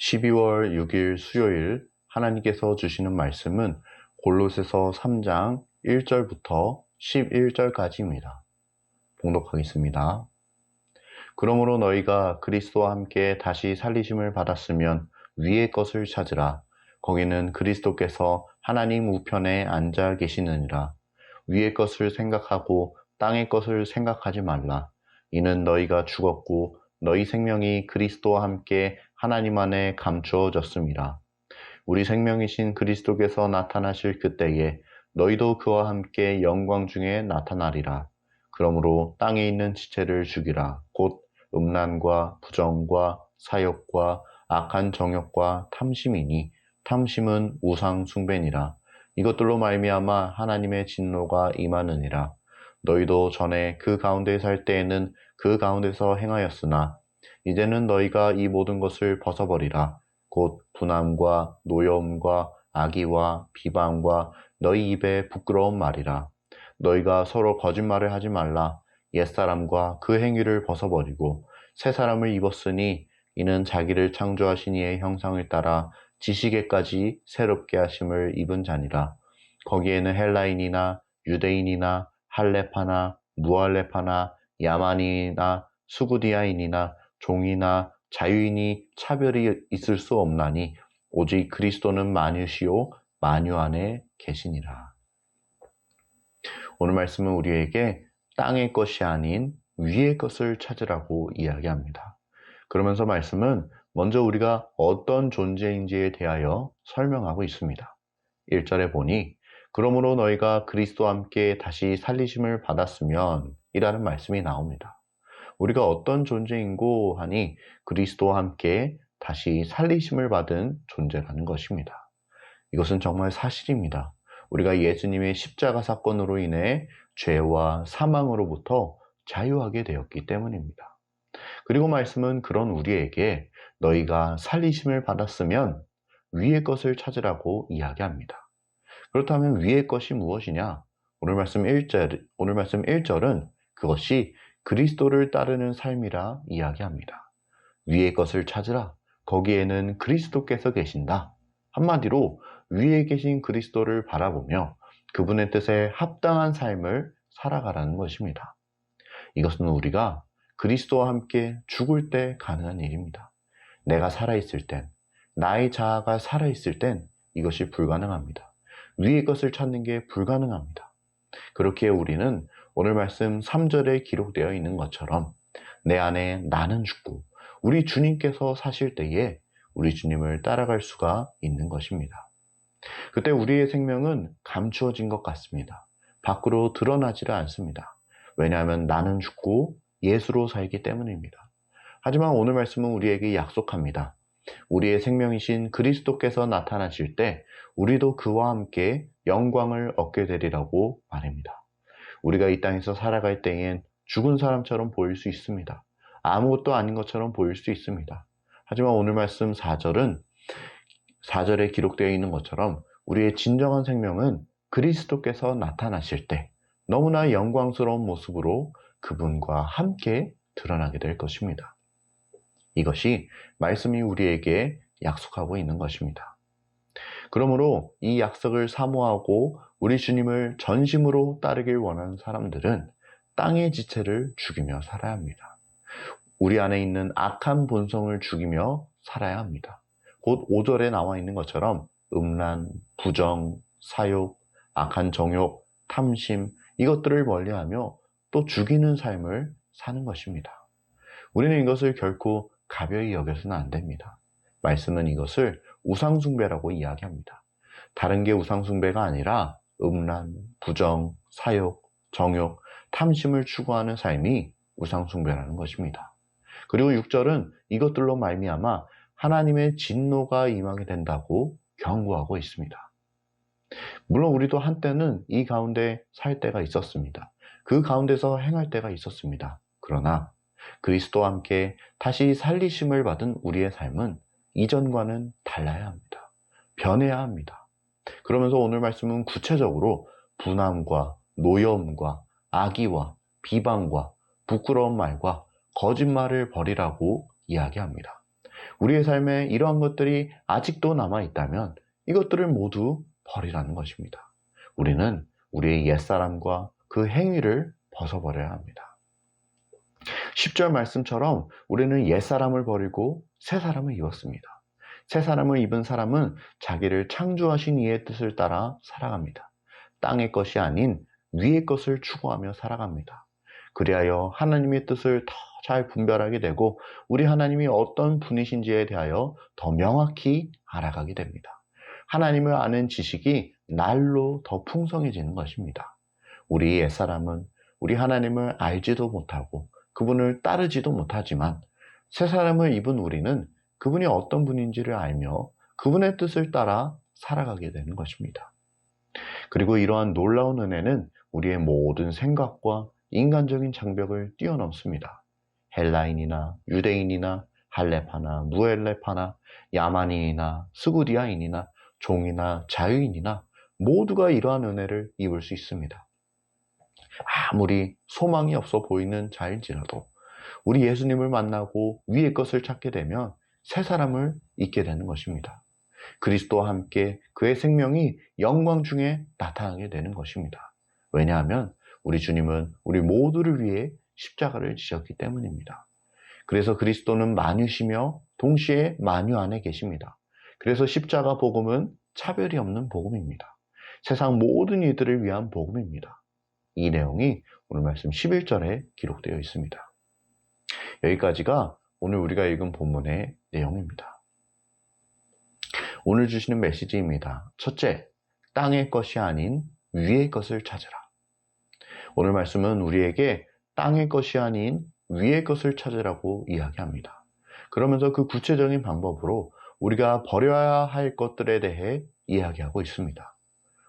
12월 6일 수요일 하나님께서 주시는 말씀은 골로새서 3장 1절부터 11절까지입니다. 봉독하겠습니다. 그러므로 너희가 그리스도와 함께 다시 살리심을 받았으면 위의 것을 찾으라. 거기는 그리스도께서 하나님 우편에 앉아 계시느니라. 위의 것을 생각하고 땅의 것을 생각하지 말라. 이는 너희가 죽었고 너희 생명이 그리스도와 함께 하나님 안에 감추어졌음이라. 우리 생명이신 그리스도께서 나타나실 그때에 너희도 그와 함께 영광 중에 나타나리라. 그러므로 땅에 있는 지체를 죽이라. 곧 음란과 부정과 사욕과 악한 정욕과 탐심이니 탐심은 우상 숭배니라. 이것들로 말미암아 하나님의 진노가 임하느니라. 너희도 전에 그 가운데 살 때에는 그 가운데서 행하였으나 이제는 너희가 이 모든 것을 벗어버리라. 곧 분함과 노여움과 악의와 비방과 너희 입에 부끄러운 말이라. 너희가 서로 거짓말을 하지 말라. 옛사람과 그 행위를 벗어버리고 새 사람을 입었으니 이는 자기를 창조하신 이의 형상을 따라 지식에까지 새롭게 하심을 입은 자니라. 거기에는 헬라인이나 유대인이나 할레파나 무할레파나 야만인이나 수구디아인이나 종이나 자유인이 차별이 있을 수 없나니 오직 그리스도는 만유시요 만유 안에 계시니라. 오늘 말씀은 우리에게 땅의 것이 아닌 위의 것을 찾으라고 이야기합니다. 그러면서 말씀은 먼저 우리가 어떤 존재인지에 대하여 설명하고 있습니다. 1절에 보니 그러므로 너희가 그리스도와 함께 다시 살리심을 받았으면 이라는 말씀이 나옵니다. 우리가 어떤 존재인고 하니 그리스도와 함께 다시 살리심을 받은 존재라는 것입니다. 이것은 정말 사실입니다. 우리가 예수님의 십자가 사건으로 인해 죄와 사망으로부터 자유하게 되었기 때문입니다. 그리고 말씀은 그런 우리에게 너희가 살리심을 받았으면 위의 것을 찾으라고 이야기합니다. 그렇다면 위의 것이 무엇이냐? 오늘 말씀 1절은 그것이 그리스도를 따르는 삶이라 이야기합니다. 위의 것을 찾으라. 거기에는 그리스도께서 계신다. 한마디로 위에 계신 그리스도를 바라보며 그분의 뜻에 합당한 삶을 살아가라는 것입니다. 이것은 우리가 그리스도와 함께 죽을 때 가능한 일입니다. 내가 살아있을 땐, 나의 자아가 살아있을 땐 이것이 불가능합니다. 위의 것을 찾는 게 불가능합니다. 그렇기에 우리는 오늘 말씀 3절에 기록되어 있는 것처럼 내 안에 나는 죽고 우리 주님께서 사실 때에 우리 주님을 따라갈 수가 있는 것입니다. 그때 우리의 생명은 감추어진 것 같습니다. 밖으로 드러나지를 않습니다. 왜냐하면 나는 죽고 예수로 살기 때문입니다. 하지만 오늘 말씀은 우리에게 약속합니다. 우리의 생명이신 그리스도께서 나타나실 때 우리도 그와 함께 영광을 얻게 되리라고 말합니다. 우리가 이 땅에서 살아갈 때엔 죽은 사람처럼 보일 수 있습니다. 아무것도 아닌 것처럼 보일 수 있습니다. 하지만 오늘 말씀 4절에 기록되어 있는 것처럼 우리의 진정한 생명은 그리스도께서 나타나실 때 너무나 영광스러운 모습으로 그분과 함께 드러나게 될 것입니다. 이것이 말씀이 우리에게 약속하고 있는 것입니다. 그러므로 이 약속을 사모하고 우리 주님을 전심으로 따르길 원하는 사람들은 땅의 지체를 죽이며 살아야 합니다. 우리 안에 있는 악한 본성을 죽이며 살아야 합니다. 곧 5절에 나와 있는 것처럼 음란, 부정, 사욕, 악한 정욕, 탐심 이것들을 멀리하며 또 죽이는 삶을 사는 것입니다. 우리는 이것을 결코 가벼이 여겨서는 안 됩니다. 말씀은 이것을 우상숭배라고 이야기합니다. 다른 게 우상숭배가 아니라 음란, 부정, 사욕, 정욕, 탐심을 추구하는 삶이 우상숭배라는 것입니다. 그리고 6절은 이것들로 말미암아 하나님의 진노가 임하게 된다고 경고하고 있습니다. 물론 우리도 한때는 이 가운데 살 때가 있었습니다. 그 가운데서 행할 때가 있었습니다. 그러나 그리스도와 함께 다시 살리심을 받은 우리의 삶은 이전과는 달라야 합니다. 변해야 합니다. 그러면서 오늘 말씀은 구체적으로 분함과 노여움과 악의와 비방과 부끄러운 말과 거짓말을 버리라고 이야기합니다. 우리의 삶에 이러한 것들이 아직도 남아있다면 이것들을 모두 버리라는 것입니다. 우리는 우리의 옛사람과 그 행위를 벗어버려야 합니다. 10절 말씀처럼 우리는 옛사람을 버리고 새사람을 입었습니다. 새사람을 입은 사람은 자기를 창조하신 이의 뜻을 따라 살아갑니다. 땅의 것이 아닌 위의 것을 추구하며 살아갑니다. 그리하여 하나님의 뜻을 더 잘 분별하게 되고 우리 하나님이 어떤 분이신지에 대하여 더 명확히 알아가게 됩니다. 하나님을 아는 지식이 날로 더 풍성해지는 것입니다. 우리 옛사람은 우리 하나님을 알지도 못하고 그분을 따르지도 못하지만 새사람을 입은 우리는 그분이 어떤 분인지를 알며 그분의 뜻을 따라 살아가게 되는 것입니다. 그리고 이러한 놀라운 은혜는 우리의 모든 생각과 인간적인 장벽을 뛰어넘습니다. 헬라인이나 유대인이나 할레파나 무헬레파나 야만인이나 스구디아인이나 종이나 자유인이나 모두가 이러한 은혜를 입을 수 있습니다. 아무리 소망이 없어 보이는 자일지라도 우리 예수님을 만나고 위의 것을 찾게 되면 새 사람을 잊게 되는 것입니다. 그리스도와 함께 그의 생명이 영광 중에 나타나게 되는 것입니다. 왜냐하면 우리 주님은 우리 모두를 위해 십자가를 지셨기 때문입니다. 그래서 그리스도는 만유시며 동시에 만유 안에 계십니다. 그래서 십자가 복음은 차별이 없는 복음입니다. 세상 모든 이들을 위한 복음입니다. 이 내용이 오늘 말씀 11절에 기록되어 있습니다. 여기까지가 오늘 우리가 읽은 본문의 내용입니다. 오늘 주시는 메시지입니다. 첫째, 땅의 것이 아닌 위의 것을 찾으라. 오늘 말씀은 우리에게 땅의 것이 아닌 위의 것을 찾으라고 이야기합니다. 그러면서 그 구체적인 방법으로 우리가 버려야 할 것들에 대해 이야기하고 있습니다.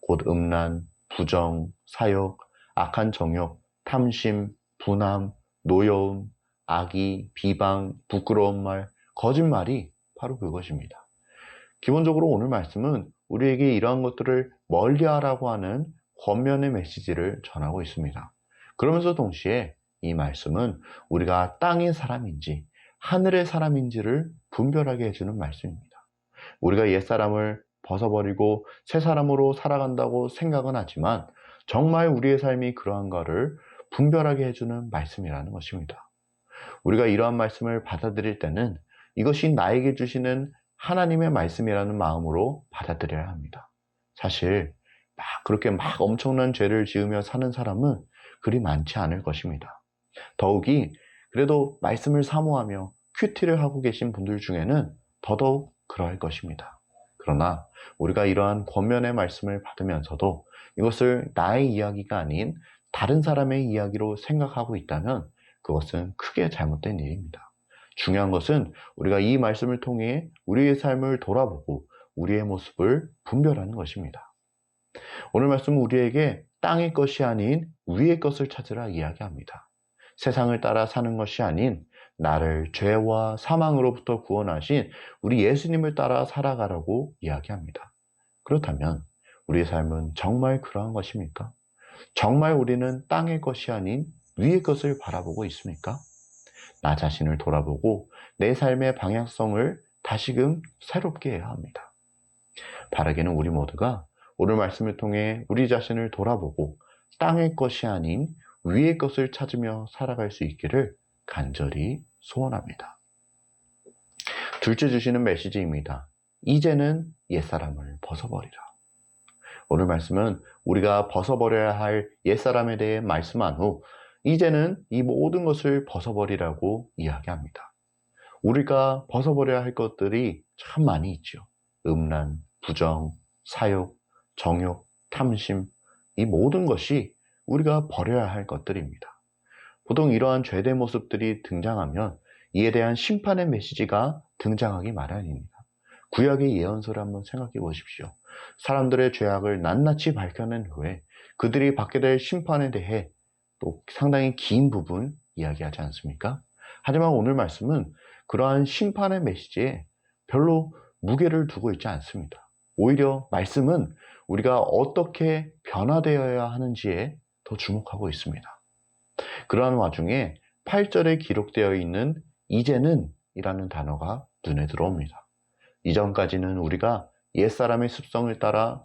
곧 음란, 부정, 사욕, 악한 정욕, 탐심, 분함, 노여움, 악의, 비방, 부끄러운 말, 거짓말이 바로 그것입니다. 기본적으로 오늘 말씀은 우리에게 이러한 것들을 멀리하라고 하는 권면의 메시지를 전하고 있습니다. 그러면서 동시에 이 말씀은 우리가 땅의 사람인지 하늘의 사람인지를 분별하게 해주는 말씀입니다. 우리가 옛사람을 벗어버리고 새 사람으로 살아간다고 생각은 하지만 정말 우리의 삶이 그러한가를 분별하게 해주는 말씀이라는 것입니다. 우리가 이러한 말씀을 받아들일 때는 이것이 나에게 주시는 하나님의 말씀이라는 마음으로 받아들여야 합니다. 사실 그렇게 엄청난 죄를 지으며 사는 사람은 그리 많지 않을 것입니다. 더욱이 그래도 말씀을 사모하며 큐티를 하고 계신 분들 중에는 더더욱 그러할 것입니다. 그러나 우리가 이러한 권면의 말씀을 받으면서도 이것을 나의 이야기가 아닌 다른 사람의 이야기로 생각하고 있다면 그것은 크게 잘못된 일입니다. 중요한 것은 우리가 이 말씀을 통해 우리의 삶을 돌아보고 우리의 모습을 분별하는 것입니다. 오늘 말씀은 우리에게 땅의 것이 아닌 위의 것을 찾으라 이야기합니다. 세상을 따라 사는 것이 아닌 나를 죄와 사망으로부터 구원하신 우리 예수님을 따라 살아가라고 이야기합니다. 그렇다면 우리의 삶은 정말 그러한 것입니까? 정말 우리는 땅의 것이 아닌 위의 것을 바라보고 있습니까? 나 자신을 돌아보고 내 삶의 방향성을 다시금 새롭게 해야 합니다. 바라기는 우리 모두가 오늘 말씀을 통해 우리 자신을 돌아보고 땅의 것이 아닌 위의 것을 찾으며 살아갈 수 있기를 간절히 소원합니다. 둘째 주시는 메시지입니다. 이제는 옛사람을 벗어버리라. 오늘 말씀은 우리가 벗어버려야 할 옛사람에 대해 말씀한 후 이제는 이 모든 것을 벗어버리라고 이야기합니다. 우리가 벗어버려야 할 것들이 참 많이 있죠. 음란, 부정, 사욕, 정욕, 탐심, 이 모든 것이 우리가 버려야 할 것들입니다. 보통 이러한 죄된 모습들이 등장하면 이에 대한 심판의 메시지가 등장하기 마련입니다. 구약의 예언서를 한번 생각해 보십시오. 사람들의 죄악을 낱낱이 밝혀낸 후에 그들이 받게 될 심판에 대해 또 상당히 긴 부분 이야기하지 않습니까? 하지만 오늘 말씀은 그러한 심판의 메시지에 별로 무게를 두고 있지 않습니다. 오히려 말씀은 우리가 어떻게 변화되어야 하는지에 더 주목하고 있습니다. 그러한 와중에 8절에 기록되어 있는 이제는 이라는 단어가 눈에 들어옵니다. 이전까지는 우리가 옛사람의 습성을 따라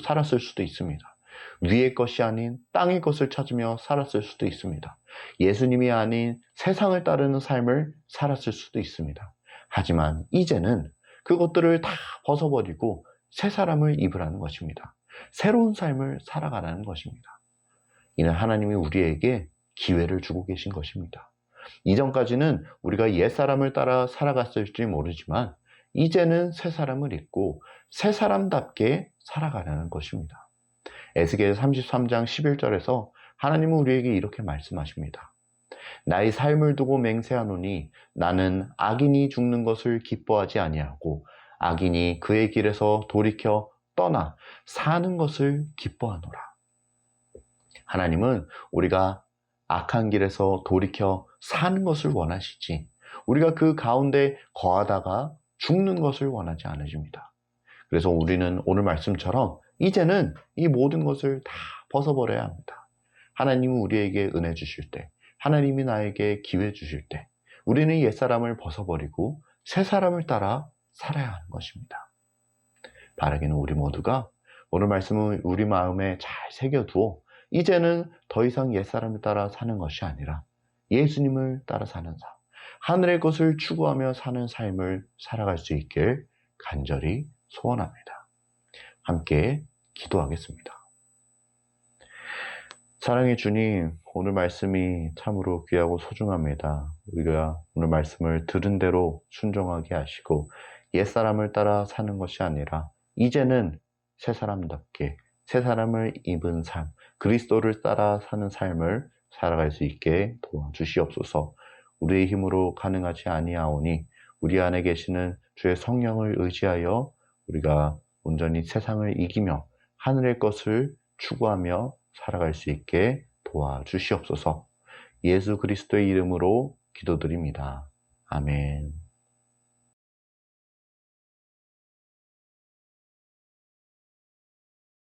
살았을 수도 있습니다. 위의 것이 아닌 땅의 것을 찾으며 살았을 수도 있습니다. 예수님이 아닌 세상을 따르는 삶을 살았을 수도 있습니다. 하지만 이제는 그것들을 다 벗어버리고 새 사람을 입으라는 것입니다. 새로운 삶을 살아가라는 것입니다. 이는 하나님이 우리에게 기회를 주고 계신 것입니다. 이전까지는 우리가 옛사람을 따라 살아갔을지 모르지만 이제는 새 사람을 입고 새 사람답게 살아가라는 것입니다. 에스겔 33장 11절에서 하나님은 우리에게 이렇게 말씀하십니다. 나의 삶을 두고 맹세하노니 나는 악인이 죽는 것을 기뻐하지 아니하고 악인이 그의 길에서 돌이켜 떠나 사는 것을 기뻐하노라. 하나님은 우리가 악한 길에서 돌이켜 사는 것을 원하시지 우리가 그 가운데 거하다가 죽는 것을 원하지 않으십니다. 그래서 우리는 오늘 말씀처럼 이제는 이 모든 것을 다 벗어버려야 합니다. 하나님이 우리에게 은혜 주실 때, 하나님이 나에게 기회 주실 때 우리는 옛사람을 벗어버리고 새 사람을 따라 살아야 하는 것입니다. 바라기는 우리 모두가 오늘 말씀을 우리 마음에 잘 새겨두어 이제는 더 이상 옛사람을 따라 사는 것이 아니라 예수님을 따라 사는 삶, 하늘의 것을 추구하며 사는 삶을 살아갈 수 있길 간절히 소원합니다. 함께 기도하겠습니다. 사랑의 주님, 오늘 말씀이 참으로 귀하고 소중합니다. 우리가 오늘 말씀을 들은 대로 순종하게 하시고 옛사람을 따라 사는 것이 아니라 이제는 새 사람답게 새 사람을 입은 삶, 그리스도를 따라 사는 삶을 살아갈 수 있게 도와주시옵소서. 우리의 힘으로 가능하지 아니하오니 우리 안에 계시는 주의 성령을 의지하여 우리가 온전히 세상을 이기며 하늘의 것을 추구하며 살아갈 수 있게 도와주시옵소서. 예수 그리스도의 이름으로 기도드립니다. 아멘.